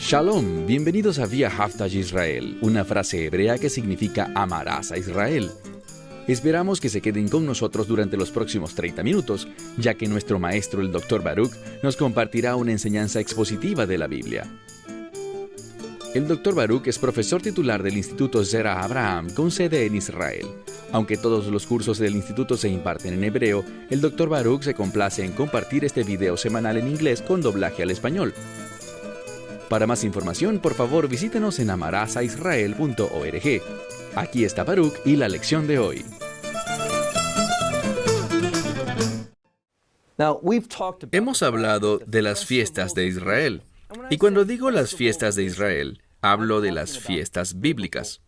Shalom, bienvenidos a Vía Haftaj Israel, una frase hebrea que significa amarás a Israel. Esperamos que se queden con nosotros durante los próximos 30 minutos, ya que nuestro maestro, el Dr. Baruch, nos compartirá una enseñanza expositiva de la Biblia. El Dr. Baruch es profesor titular del Instituto Zera Abraham, con sede en Israel. Aunque todos los cursos del instituto se imparten en hebreo, el Dr. Baruch se complace en compartir este video semanal en inglés con doblaje al español. Para más información, por favor, visítenos en amarasaisrael.org. Aquí está Baruch y la lección de hoy. Hemos hablado de las fiestas de Israel. Y cuando digo las fiestas de Israel, hablo de las fiestas bíblicas,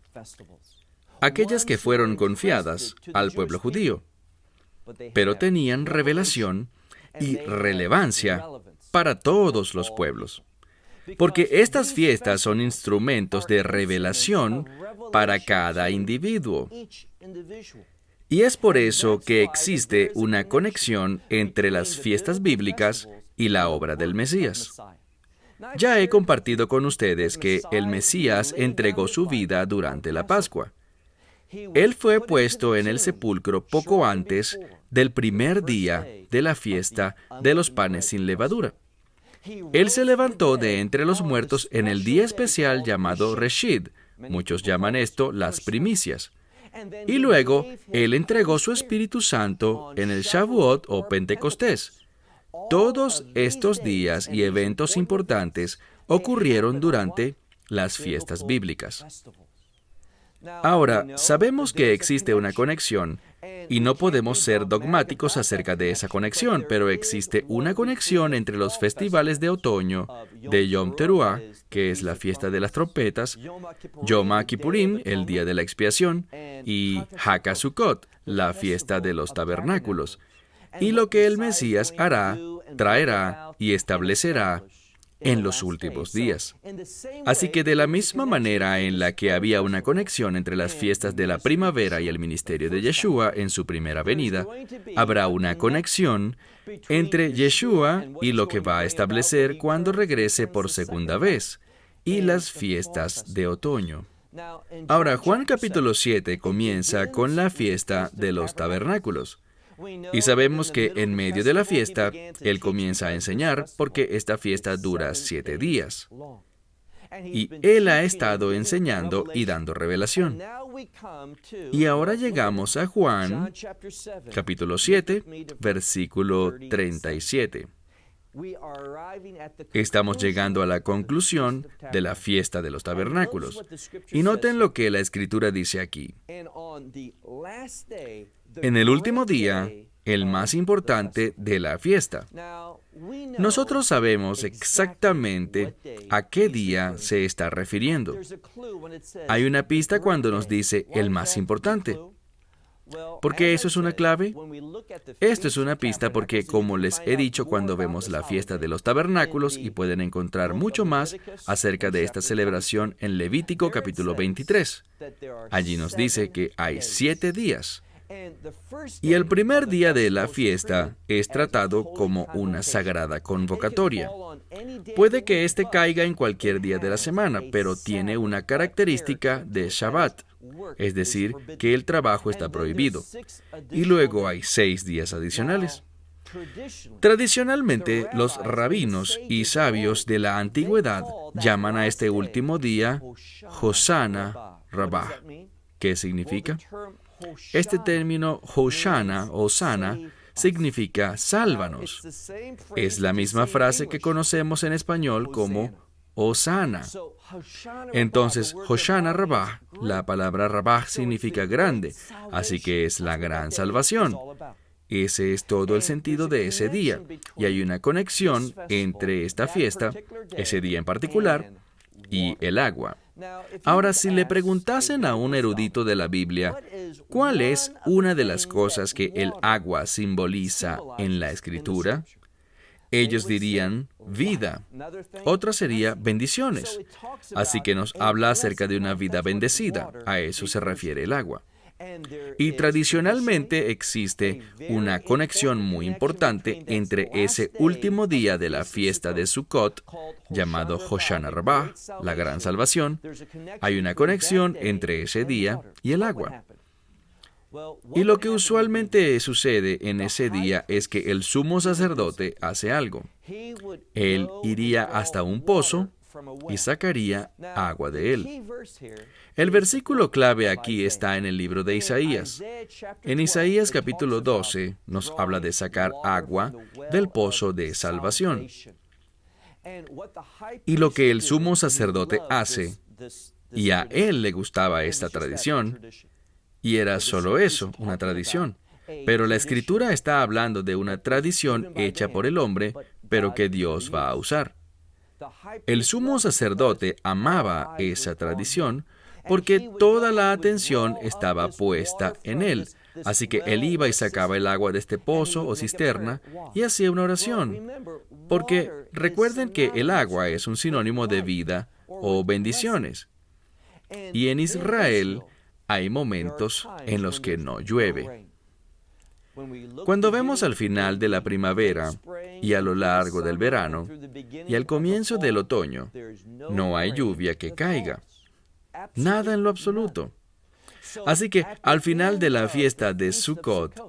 aquellas que fueron confiadas al pueblo judío, pero tenían revelación y relevancia para todos los pueblos. Porque estas fiestas son instrumentos de revelación para cada individuo. Y es por eso que existe una conexión entre las fiestas bíblicas y la obra del Mesías. Ya he compartido con ustedes que el Mesías entregó su vida durante la Pascua. Él fue puesto en el sepulcro poco antes del primer día de la fiesta de los panes sin levadura. Él se levantó de entre los muertos en el día especial llamado Reshid. Muchos llaman esto las primicias. Y luego, Él entregó su Espíritu Santo en el Shavuot o Pentecostés. Todos estos días y eventos importantes ocurrieron durante las fiestas bíblicas. Ahora, sabemos que existe una conexión y no podemos ser dogmáticos acerca de esa conexión, pero existe una conexión entre los festivales de otoño de Yom Teruah, que es la fiesta de las trompetas, Yom Kippurim, el día de la expiación, y Hag Sukkot, la fiesta de los tabernáculos, y lo que el Mesías hará, traerá y establecerá en los últimos días. Así que de la misma manera en la que había una conexión entre las fiestas de la primavera y el ministerio de Yeshua en su primera venida, habrá una conexión entre Yeshua y lo que va a establecer cuando regrese por segunda vez, y las fiestas de otoño. Ahora, Juan capítulo 7 comienza con la fiesta de los tabernáculos. Y sabemos que en medio de la fiesta, Él comienza a enseñar porque esta fiesta dura 7 días. Y Él ha estado enseñando y dando revelación. Y ahora llegamos a Juan, capítulo 7, versículo 37. Estamos llegando a la conclusión de la fiesta de los tabernáculos. Y noten lo que la Escritura dice aquí. En el último día, el más importante de la fiesta. Nosotros sabemos exactamente a qué día se está refiriendo. Hay una pista cuando nos dice el más importante. ¿Por qué eso es una clave? Esto es una pista porque, como les he dicho, cuando vemos la fiesta de los tabernáculos, y pueden encontrar mucho más acerca de esta celebración en Levítico capítulo 23. Allí nos dice que hay 7 días. Y el primer día de la fiesta es tratado como una sagrada convocatoria. Puede que este caiga en cualquier día de la semana, pero tiene una característica de Shabbat, es decir, que el trabajo está prohibido. Y luego hay 6 días adicionales. Tradicionalmente, los rabinos y sabios de la antigüedad llaman a este último día Hoshana Rabbah. ¿Qué significa? Este término Hoshana o Sana significa sálvanos. Es la misma frase que conocemos en español como Hosana. Entonces, Hoshana Rabbah, la palabra Rabbah significa grande, así que es la gran salvación. Ese es todo el sentido de ese día, y hay una conexión entre esta fiesta, ese día en particular, y el agua. Ahora, si le preguntasen a un erudito de la Biblia, ¿cuál es una de las cosas que el agua simboliza en la Escritura? Ellos dirían vida. Otra sería bendiciones. Así que nos habla acerca de una vida bendecida. A eso se refiere el agua. Y tradicionalmente existe una conexión muy importante entre ese último día de la fiesta de Sukkot, llamado Hoshana Rabbah, la gran salvación. Hay una conexión entre ese día y el agua. Y lo que usualmente sucede en ese día es que el sumo sacerdote hace algo. Él iría hasta un pozo y sacaría agua de él. El versículo clave aquí está en el libro de Isaías. En Isaías capítulo 12 nos habla de sacar agua del pozo de salvación. Y lo que el sumo sacerdote hace, y a él le gustaba esta tradición, y era solo eso, una tradición. Pero la Escritura está hablando de una tradición hecha por el hombre, pero que Dios va a usar. El sumo sacerdote amaba esa tradición porque toda la atención estaba puesta en él. Así que él iba y sacaba el agua de este pozo o cisterna y hacía una oración. Porque recuerden que el agua es un sinónimo de vida o bendiciones. Y en Israel hay momentos en los que no llueve. Cuando vemos al final de la primavera y a lo largo del verano y al comienzo del otoño, no hay lluvia que caiga. Nada en lo absoluto. Así que al final de la fiesta de Sukkot,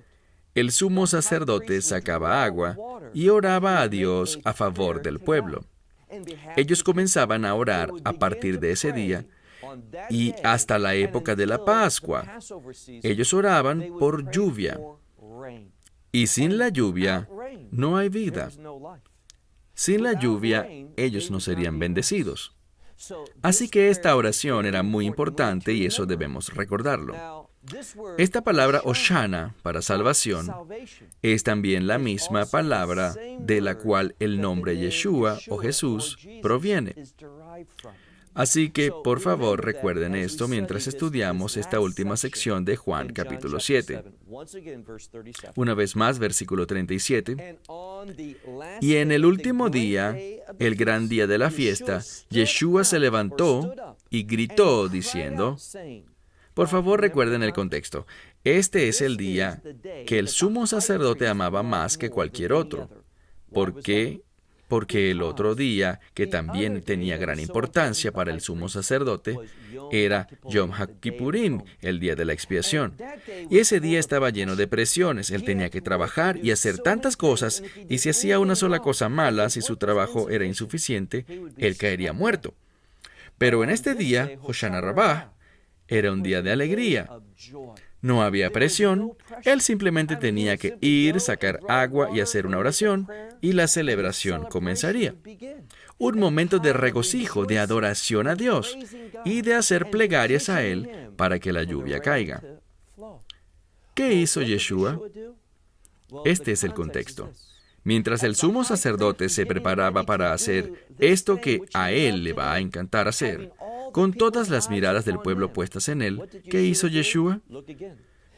el sumo sacerdote sacaba agua y oraba a Dios a favor del pueblo. Ellos comenzaban a orar a partir de ese día y hasta la época de la Pascua. Ellos oraban por lluvia. Y sin la lluvia no hay vida. Sin la lluvia ellos no serían bendecidos. Así que esta oración era muy importante y eso debemos recordarlo. Esta palabra Hoshana, para salvación, es también la misma palabra de la cual el nombre Yeshua o Jesús proviene. Así que, por favor, recuerden esto mientras estudiamos esta última sección de Juan capítulo 7. Una vez más, versículo 37. Y en el último día, el gran día de la fiesta, Yeshua se levantó y gritó diciendo, por favor, recuerden el contexto. Este es el día que el sumo sacerdote amaba más que cualquier otro. ¿Por qué? Porque el otro día, que también tenía gran importancia para el sumo sacerdote, era Yom HaKippurim, el día de la expiación. Y ese día estaba lleno de presiones. Él tenía que trabajar y hacer tantas cosas, y si hacía una sola cosa mala, si su trabajo era insuficiente, él caería muerto. Pero en este día, Hoshana Rabbah, era un día de alegría. No había presión, él simplemente tenía que ir, sacar agua y hacer una oración, y la celebración comenzaría. Un momento de regocijo, de adoración a Dios, y de hacer plegarias a Él para que la lluvia caiga. ¿Qué hizo Yeshua? Este es el contexto. Mientras el sumo sacerdote se preparaba para hacer esto que a él le va a encantar hacer, con todas las miradas del pueblo puestas en él, ¿qué hizo Yeshua?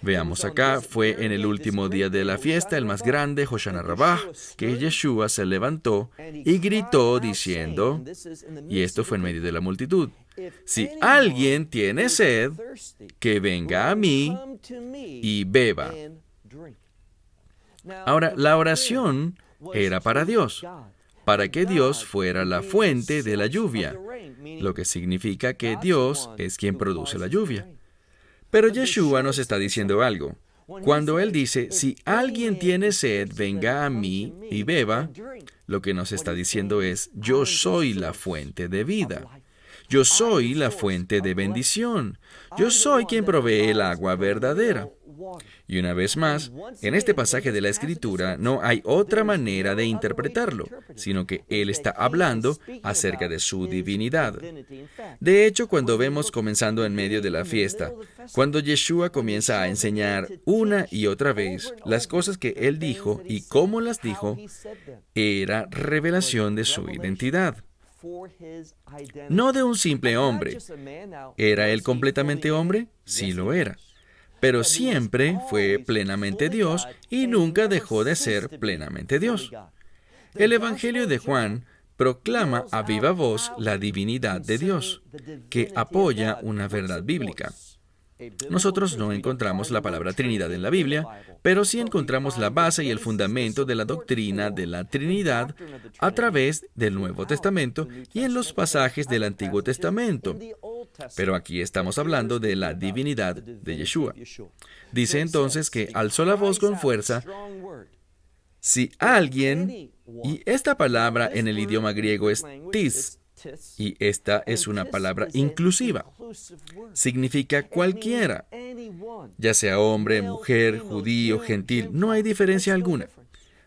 Veamos acá, fue en el último día de la fiesta, el más grande, Hoshana Rabbah, que Yeshua se levantó y gritó diciendo, y esto fue en medio de la multitud, si alguien tiene sed, que venga a mí y beba. Ahora, la oración era para Dios, para que Dios fuera la fuente de la lluvia, lo que significa que Dios es quien produce la lluvia. Pero Yeshua nos está diciendo algo. Cuando Él dice, si alguien tiene sed, venga a mí y beba, lo que nos está diciendo es, yo soy la fuente de vida. Yo soy la fuente de bendición. Yo soy quien provee el agua verdadera. Y una vez más, en este pasaje de la Escritura no hay otra manera de interpretarlo, sino que Él está hablando acerca de su divinidad. De hecho, cuando vemos comenzando en medio de la fiesta, cuando Yeshua comienza a enseñar una y otra vez las cosas que Él dijo y cómo las dijo, era revelación de su identidad. No de un simple hombre. ¿Era Él completamente hombre? Sí lo era. Pero siempre fue plenamente Dios y nunca dejó de ser plenamente Dios. El Evangelio de Juan proclama a viva voz la divinidad de Dios, que apoya una verdad bíblica. Nosotros no encontramos la palabra Trinidad en la Biblia, pero sí encontramos la base y el fundamento de la doctrina de la Trinidad a través del Nuevo Testamento y en los pasajes del Antiguo Testamento. Pero aquí estamos hablando de la divinidad de Yeshua. Dice entonces que alzó la voz con fuerza. Si alguien, y esta palabra en el idioma griego es tis, y esta es una palabra inclusiva. Significa cualquiera, ya sea hombre, mujer, judío, gentil, no hay diferencia alguna.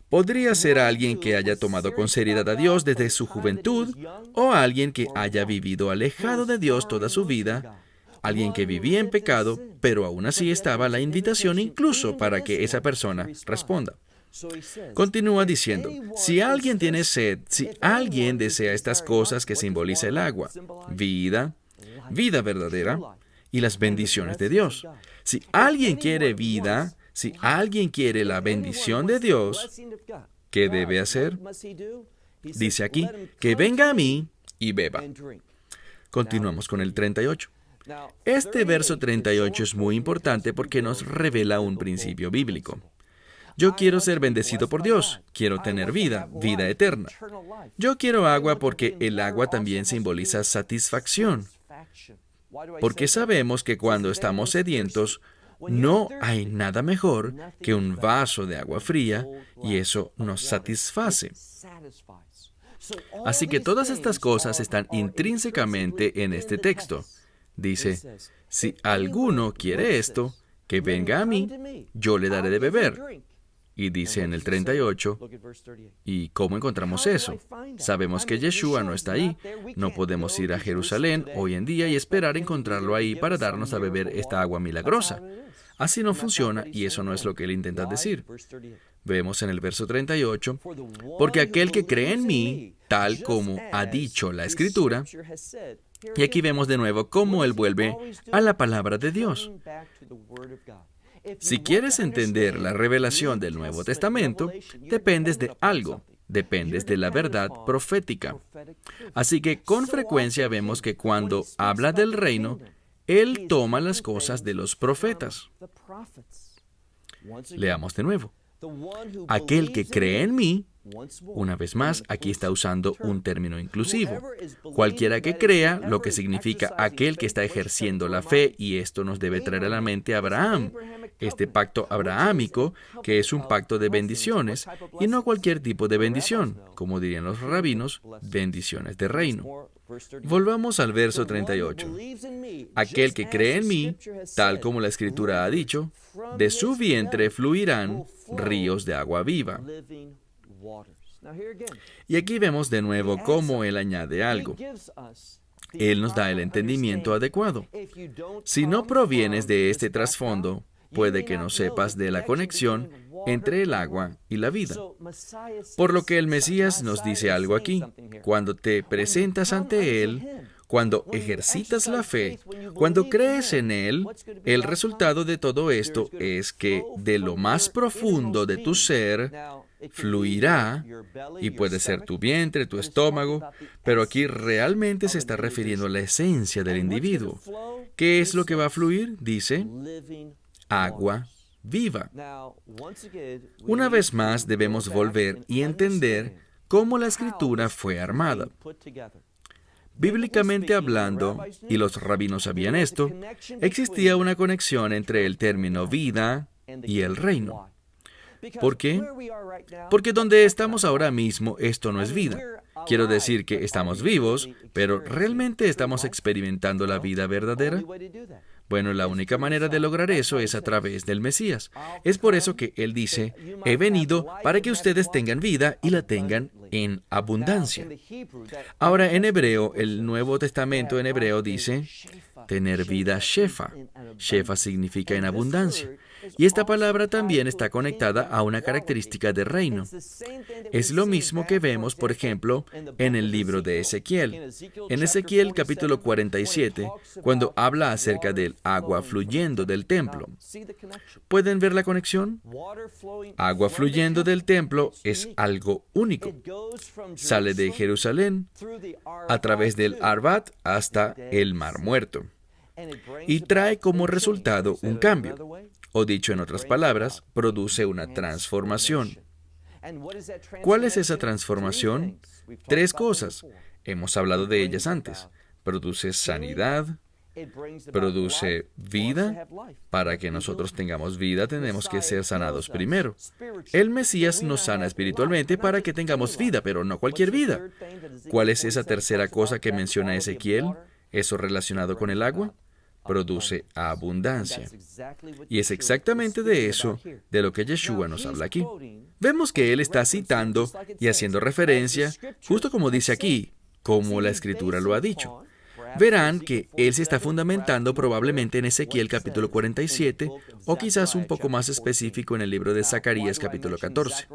Podría ser alguien que haya tomado con seriedad a Dios desde su juventud, o alguien que haya vivido alejado de Dios toda su vida, alguien que vivía en pecado, pero aún así estaba la invitación incluso para que esa persona responda. Continúa diciendo, si alguien tiene sed, si alguien desea estas cosas que simboliza el agua, vida, vida verdadera y las bendiciones de Dios. Si alguien quiere vida, si alguien quiere la bendición de Dios, ¿qué debe hacer? Dice aquí, que venga a mí y beba. Continuamos con el 38. Este verso 38 es muy importante porque nos revela un principio bíblico. Yo quiero ser bendecido por Dios, quiero tener vida, vida eterna. Yo quiero agua porque el agua también simboliza satisfacción. Porque sabemos que cuando estamos sedientos, no hay nada mejor que un vaso de agua fría y eso nos satisface. Así que todas estas cosas están intrínsecamente en este texto. Dice, si alguno quiere esto, que venga a mí, yo le daré de beber. Y dice en el 38, ¿y cómo encontramos eso? Sabemos que Yeshua no está ahí. No podemos ir a Jerusalén hoy en día y esperar encontrarlo ahí para darnos a beber esta agua milagrosa. Así no funciona y eso no es lo que él intenta decir. Vemos en el verso 38, porque aquel que cree en mí, tal como ha dicho la Escritura, y aquí vemos de nuevo cómo él vuelve a la palabra de Dios. Si quieres entender la revelación del Nuevo Testamento, dependes de algo, dependes de la verdad profética. Así que con frecuencia vemos que cuando habla del reino, él toma las cosas de los profetas. Leamos de nuevo. Aquel que cree en mí, una vez más, aquí está usando un término inclusivo. Cualquiera que crea, lo que significa aquel que está ejerciendo la fe, y esto nos debe traer a la mente a Abraham, este pacto abrahámico, que es un pacto de bendiciones, y no cualquier tipo de bendición, como dirían los rabinos, bendiciones de reino. Volvamos al verso 38. Aquel que cree en mí, tal como la Escritura ha dicho, de su vientre fluirán ríos de agua viva. Y aquí vemos de nuevo cómo él añade algo. Él nos da el entendimiento adecuado. Si no provienes de este trasfondo, puede que no sepas de la conexión entre el agua y la vida. Por lo que el Mesías nos dice algo aquí. Cuando te presentas ante Él, cuando ejercitas la fe, cuando crees en Él, el resultado de todo esto es que de lo más profundo de tu ser fluirá, y puede ser tu vientre, tu estómago, pero aquí realmente se está refiriendo a la esencia del individuo. ¿Qué es lo que va a fluir? Dice, agua viva. Una vez más debemos volver y entender cómo la Escritura fue armada. Bíblicamente hablando, y los rabinos sabían esto, existía una conexión entre el término vida y el reino. ¿Por qué? Porque donde estamos ahora mismo, esto no es vida. Quiero decir que estamos vivos, pero ¿realmente estamos experimentando la vida verdadera? Bueno, la única manera de lograr eso es a través del Mesías. Es por eso que Él dice, he venido para que ustedes tengan vida y la tengan en abundancia. Ahora, en hebreo, el Nuevo Testamento en hebreo dice, tener vida shefa. Shefa significa en abundancia. Y esta palabra también está conectada a una característica de reino. Es lo mismo que vemos, por ejemplo, en el libro de Ezequiel. En Ezequiel capítulo 47, cuando habla acerca del agua fluyendo del templo. ¿Pueden ver la conexión? Agua fluyendo del templo es algo único. Sale de Jerusalén a través del Arbat hasta el Mar Muerto. y trae como resultado un cambio, o dicho en otras palabras, produce una transformación. ¿Cuál es esa transformación? 3 cosas. Hemos hablado de ellas antes. Produce sanidad, produce vida. Para que nosotros tengamos vida, tenemos que ser sanados primero. El Mesías nos sana espiritualmente para que tengamos vida, pero no cualquier vida. ¿Cuál es esa tercera cosa que menciona Ezequiel? ¿Eso relacionado con el agua? Produce abundancia. Y es exactamente de eso de lo que Yeshua nos habla aquí. Vemos que él está citando y haciendo referencia, justo como dice aquí, como la Escritura lo ha dicho. Verán que él se está fundamentando probablemente en Ezequiel capítulo 47, o quizás un poco más específico en el libro de Zacarías capítulo 14.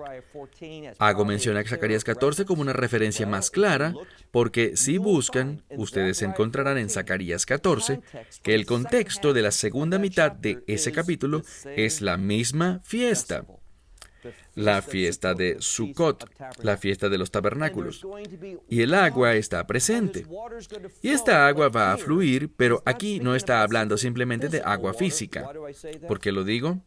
Hago mención a Zacarías 14 como una referencia más clara, porque si buscan, ustedes encontrarán en Zacarías 14 que el contexto de la segunda mitad de ese capítulo es la misma fiesta. La fiesta de Sukkot, la fiesta de los tabernáculos. Y el agua está presente. Y esta agua va a fluir, pero aquí no está hablando simplemente de agua física. ¿Por qué lo digo?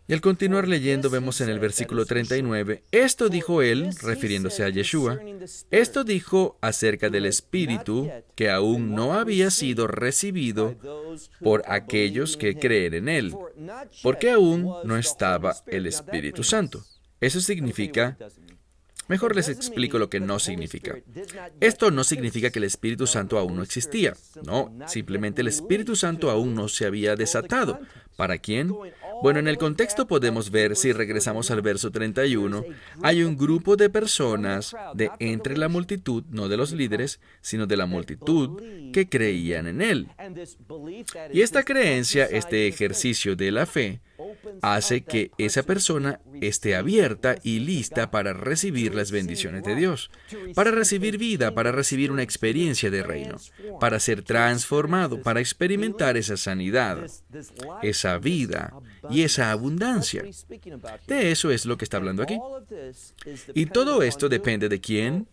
Y al continuar leyendo vemos en el versículo 39, esto dijo él, refiriéndose a Yeshua, esto dijo acerca del Espíritu que aún no había sido recibido por aquellos que creen en él, porque aún no estaba el Espíritu Santo. Eso significa... Mejor les explico lo que no significa. Esto no significa que el Espíritu Santo aún no existía. No, simplemente el Espíritu Santo aún no se había desatado. ¿Para quién? Bueno, en el contexto podemos ver, si regresamos al verso 31, hay un grupo de personas de entre la multitud, no de los líderes, sino de la multitud, que creían en él. Y esta creencia, este ejercicio de la fe, hace que esa persona esté abierta y lista para recibir las bendiciones de Dios, para recibir vida, para recibir una experiencia de reino, para ser transformado, para experimentar esa sanidad, esa vida y esa abundancia. De eso es lo que está hablando aquí. Y todo esto depende de quién.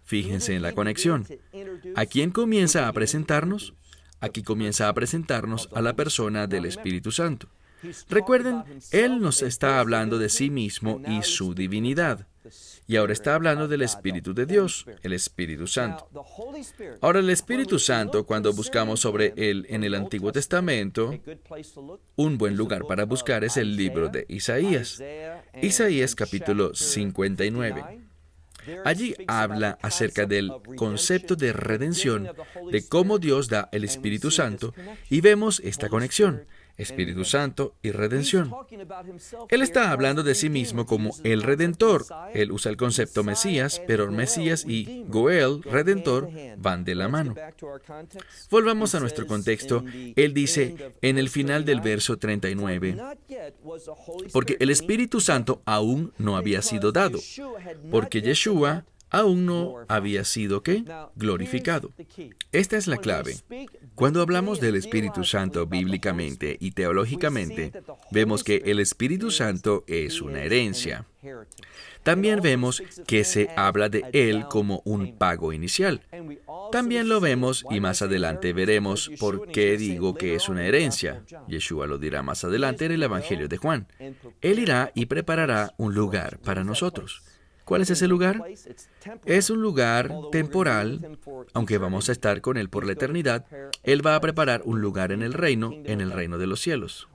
Fíjense en la conexión. ¿A quién comienza a presentarnos? Aquí comienza a presentarnos a la persona del Espíritu Santo. Recuerden, Él nos está hablando de sí mismo y su divinidad. Y ahora está hablando del Espíritu de Dios, el Espíritu Santo. Ahora, el Espíritu Santo, cuando buscamos sobre Él en el Antiguo Testamento, un buen lugar para buscar es el libro de Isaías. Isaías capítulo 59. Allí habla acerca del concepto de redención, de cómo Dios da el Espíritu Santo, y vemos esta conexión, Espíritu Santo y redención. Él está hablando de sí mismo como el Redentor. Él usa el concepto Mesías, pero Mesías y Goel, Redentor, van de la mano. Volvamos a nuestro contexto. Él dice en el final del verso 39, porque el Espíritu Santo aún no había sido dado, porque Yeshua aún no había sido, ¿qué? Glorificado. Esta es la clave. Cuando hablamos del Espíritu Santo bíblicamente y teológicamente, vemos que el Espíritu Santo es una herencia. También vemos que se habla de Él como un pago inicial. También lo vemos y más adelante veremos por qué digo que es una herencia. Yeshua lo dirá más adelante en el Evangelio de Juan. Él irá y preparará un lugar para nosotros. ¿Cuál es ese lugar? Es un lugar temporal, aunque vamos a estar con Él por la eternidad. Él va a preparar un lugar en el reino de los cielos.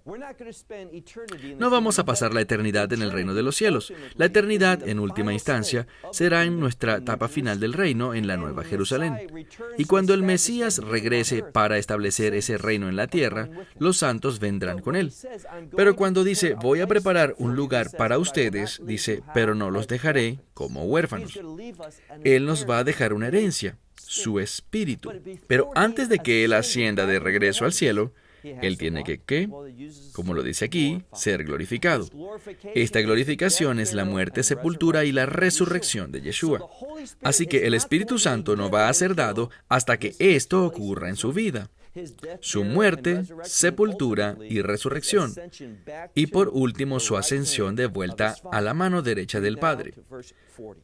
No vamos a pasar la eternidad en el reino de los cielos. La eternidad, en última instancia, será en nuestra etapa final del reino, en la Nueva Jerusalén. Y cuando el Mesías regrese para establecer ese reino en la tierra, los santos vendrán con Él. Pero cuando dice, voy a preparar un lugar para ustedes, dice, pero no los dejaré como huérfanos. Él nos va a dejar una herencia, su espíritu. Pero antes de que Él ascienda de regreso al cielo, Él tiene que, ¿qué? Como lo dice aquí, ser glorificado. Esta glorificación es la muerte, sepultura y la resurrección de Yeshua. Así que el Espíritu Santo no va a ser dado hasta que esto ocurra en su vida. su muerte, sepultura y resurrección, y por último su ascensión de vuelta a la mano derecha del Padre.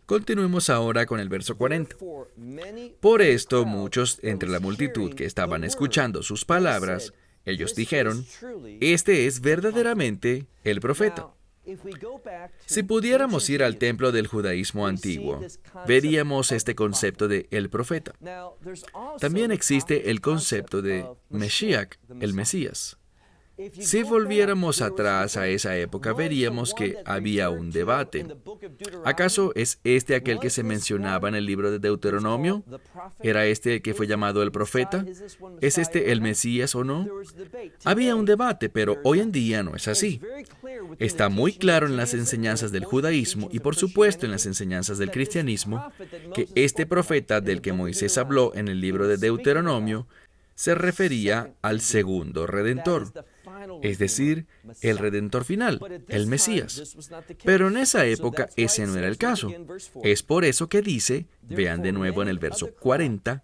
Continuemos ahora con el verso 40. Por esto muchos entre la multitud que estaban escuchando sus palabras, ellos dijeron, este es verdaderamente el profeta. Si pudiéramos ir al templo del judaísmo antiguo, veríamos este concepto de el profeta. También existe el concepto de Mesías, el Mesías. Si volviéramos atrás a esa época, veríamos que había un debate. ¿Acaso es este aquel que se mencionaba en el libro de Deuteronomio? ¿Era este el que fue llamado el profeta? ¿Es este el Mesías o no? Había un debate, pero hoy en día no es así. Está muy claro en las enseñanzas del judaísmo y por supuesto en las enseñanzas del cristianismo que este profeta del que Moisés habló en el libro de Deuteronomio se refería al segundo Redentor, es decir, el Redentor final, el Mesías. Pero en esa época ese no era el caso. Es por eso que dice, vean de nuevo en el verso 40,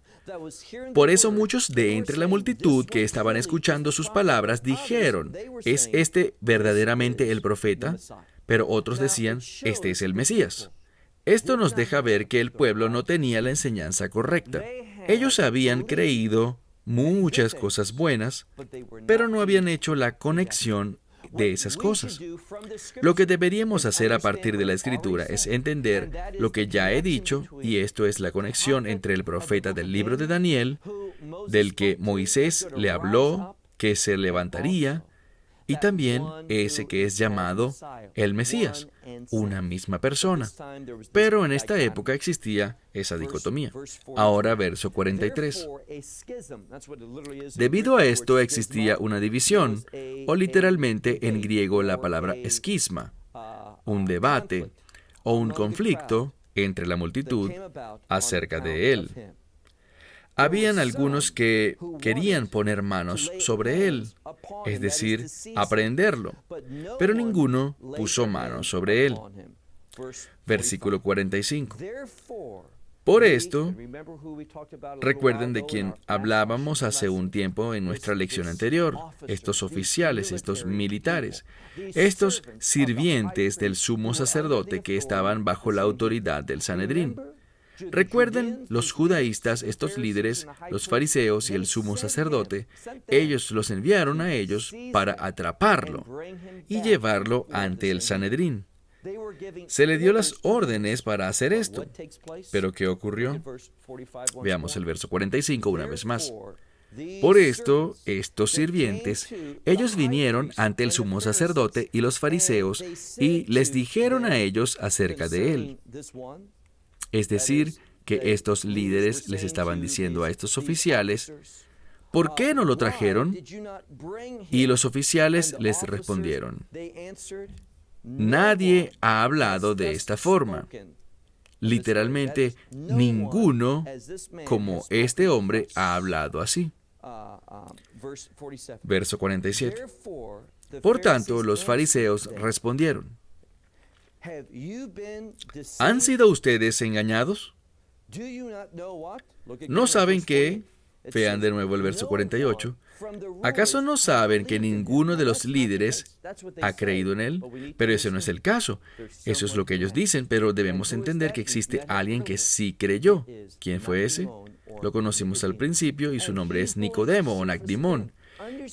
por eso muchos de entre la multitud que estaban escuchando sus palabras dijeron, ¿es este verdaderamente el profeta? Pero otros decían, este es el Mesías. Esto nos deja ver que el pueblo no tenía la enseñanza correcta. Ellos habían creído muchas cosas buenas, pero no habían hecho la conexión de esas cosas. Lo que deberíamos hacer a partir de la Escritura es entender lo que ya he dicho, y esto es la conexión entre el profeta del libro de Daniel, del que Moisés le habló, que se levantaría, y también ese que es llamado el Mesías, una misma persona. Pero en esta época existía esa dicotomía. Ahora verso 43. Debido a esto existía una división, o literalmente en griego la palabra esquisma, un debate o un conflicto entre la multitud acerca de él. Habían algunos que querían poner manos sobre él, es decir, aprenderlo, pero ninguno puso manos sobre él. Versículo 45. Por esto, recuerden de quien hablábamos hace un tiempo en nuestra lección anterior, estos oficiales, estos militares, estos sirvientes del sumo sacerdote que estaban bajo la autoridad del Sanedrín. Recuerden, los judaístas, estos líderes, los fariseos y el sumo sacerdote, ellos los enviaron a ellos para atraparlo y llevarlo ante el Sanedrín. Se le dio las órdenes para hacer esto. ¿Pero qué ocurrió? Veamos el verso 45 una vez más. Por esto, estos sirvientes, ellos vinieron ante el sumo sacerdote y los fariseos y les dijeron a ellos acerca de él. Es decir, que estos líderes les estaban diciendo a estos oficiales, ¿por qué no lo trajeron? Y los oficiales les respondieron, nadie ha hablado de esta forma. Literalmente, ninguno como este hombre ha hablado así. Verso 47. Por tanto, los fariseos respondieron, ¿han sido ustedes engañados? ¿No saben que, vean de nuevo el verso 48, ¿acaso no saben que ninguno de los líderes ha creído en él? Pero ese no es el caso. Eso es lo que ellos dicen, pero debemos entender que existe alguien que sí creyó. ¿Quién fue ese? Lo conocimos al principio y su nombre es Nicodemo o Nacdimón.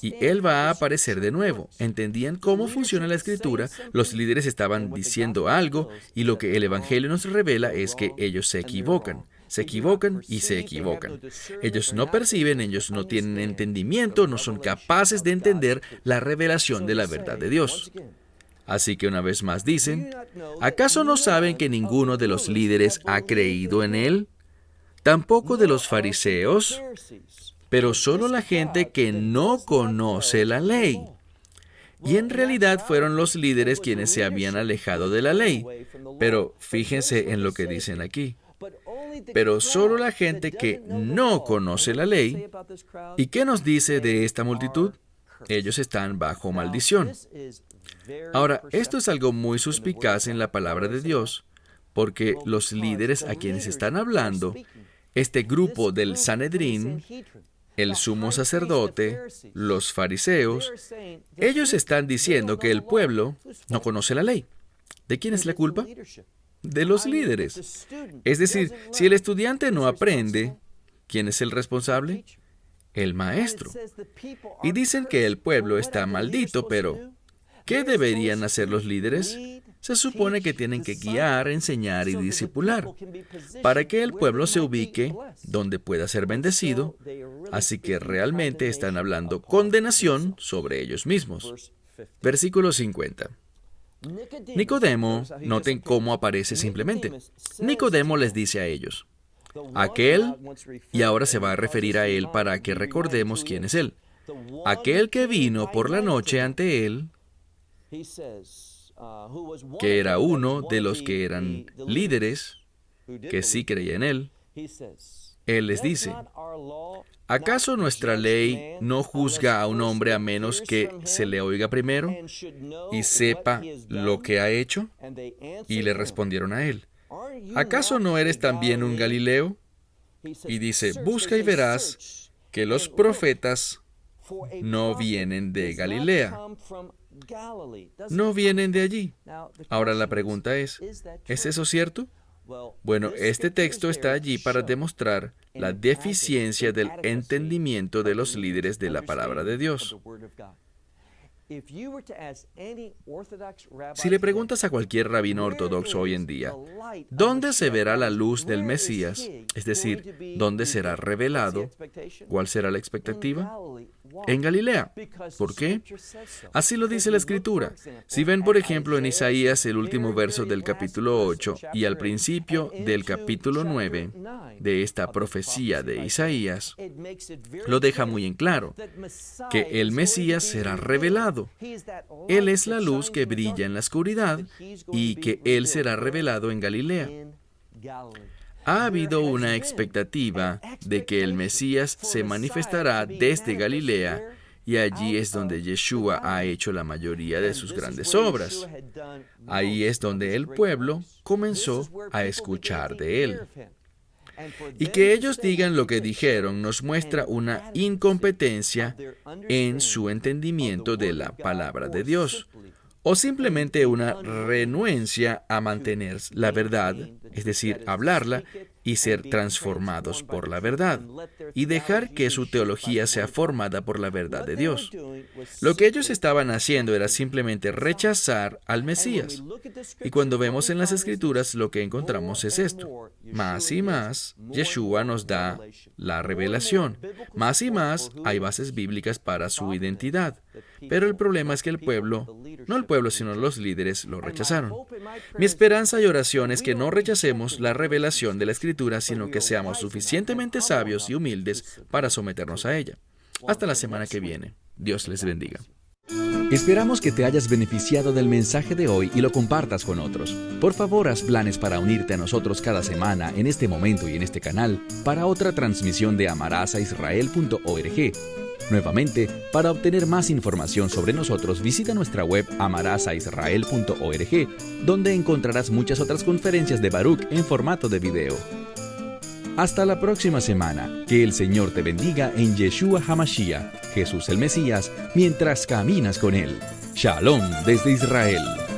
Y él va a aparecer de nuevo. ¿Entendían cómo funciona la Escritura? Los líderes estaban diciendo algo y lo que el Evangelio nos revela es que ellos se equivocan. Se equivocan y se equivocan. Ellos no perciben, ellos no tienen entendimiento, no son capaces de entender la revelación de la verdad de Dios. Así que una vez más dicen, ¿acaso no saben que ninguno de los líderes ha creído en él? ¿Tampoco de los fariseos? Pero solo la gente que no conoce la ley. Y en realidad fueron los líderes quienes se habían alejado de la ley. Pero fíjense en lo que dicen aquí. Pero solo la gente que no conoce la ley. ¿Y qué nos dice de esta multitud? Ellos están bajo maldición. Ahora, esto es algo muy suspicaz en la palabra de Dios, porque los líderes a quienes están hablando, este grupo del Sanedrín, el sumo sacerdote, los fariseos, ellos están diciendo que el pueblo no conoce la ley. ¿De quién es la culpa? De los líderes. Es decir, si el estudiante no aprende, ¿quién es el responsable? El maestro. Y dicen que el pueblo está maldito, pero ¿qué deberían hacer los líderes? Se supone que tienen que guiar, enseñar y discipular para que el pueblo se ubique donde pueda ser bendecido, así que realmente están hablando condenación sobre ellos mismos. Versículo 50. Nicodemo, noten cómo aparece simplemente. Nicodemo les dice a ellos, aquel, y ahora se va a referir a él para que recordemos quién es él. Aquel que vino por la noche ante él, que era uno de los que eran líderes, que sí creía en él, él les dice, ¿acaso nuestra ley no juzga a un hombre a menos que se le oiga primero y sepa lo que ha hecho? Y le respondieron a él, ¿acaso no eres también un Galileo? Y dice, busca y verás que los profetas no vienen de Galilea. No vienen de allí. Ahora la pregunta ¿es eso cierto? Bueno, este texto está allí para demostrar la deficiencia del entendimiento de los líderes de la palabra de Dios. Si le preguntas a cualquier rabino ortodoxo hoy en día, ¿dónde se verá la luz del Mesías? Es decir, ¿dónde será revelado? ¿Cuál será la expectativa? En Galilea. ¿Por qué? Así lo dice la Escritura. Si ven, por ejemplo, en Isaías el último verso del capítulo 8 y al principio del capítulo 9 de esta profecía de Isaías, lo deja muy en claro, que el Mesías será revelado. Él es la luz que brilla en la oscuridad y que Él será revelado en Galilea. Ha habido una expectativa de que el Mesías se manifestará desde Galilea y allí es donde Yeshua ha hecho la mayoría de sus grandes obras. Ahí es donde el pueblo comenzó a escuchar de Él. Y que ellos digan lo que dijeron nos muestra una incompetencia en su entendimiento de la palabra de Dios, o simplemente una renuencia a mantener la verdad, es decir, hablarla y ser transformados por la verdad, y dejar que su teología sea formada por la verdad de Dios. Lo que ellos estaban haciendo era simplemente rechazar al Mesías. Y cuando vemos en las Escrituras, lo que encontramos es esto. Más y más, Yeshua nos da la revelación. Más y más, hay bases bíblicas para su identidad. Pero el problema es que el pueblo, no el pueblo, sino los líderes, lo rechazaron. Mi esperanza y oración es que no rechacemos la revelación de la Escritura, sino que seamos suficientemente sabios y humildes para someternos a ella. Hasta la semana que viene. Dios les bendiga. Esperamos que te hayas beneficiado del mensaje de hoy y lo compartas con otros. Por favor, haz planes para unirte a nosotros cada semana en este momento y en este canal para otra transmisión de amarazaisrael.org. Nuevamente, para obtener más información sobre nosotros, visita nuestra web amarazaisrael.org, donde encontrarás muchas otras conferencias de Baruch en formato de video. Hasta la próxima semana. Que el Señor te bendiga en Yeshua HaMashiach, Jesús el Mesías, mientras caminas con Él. Shalom desde Israel.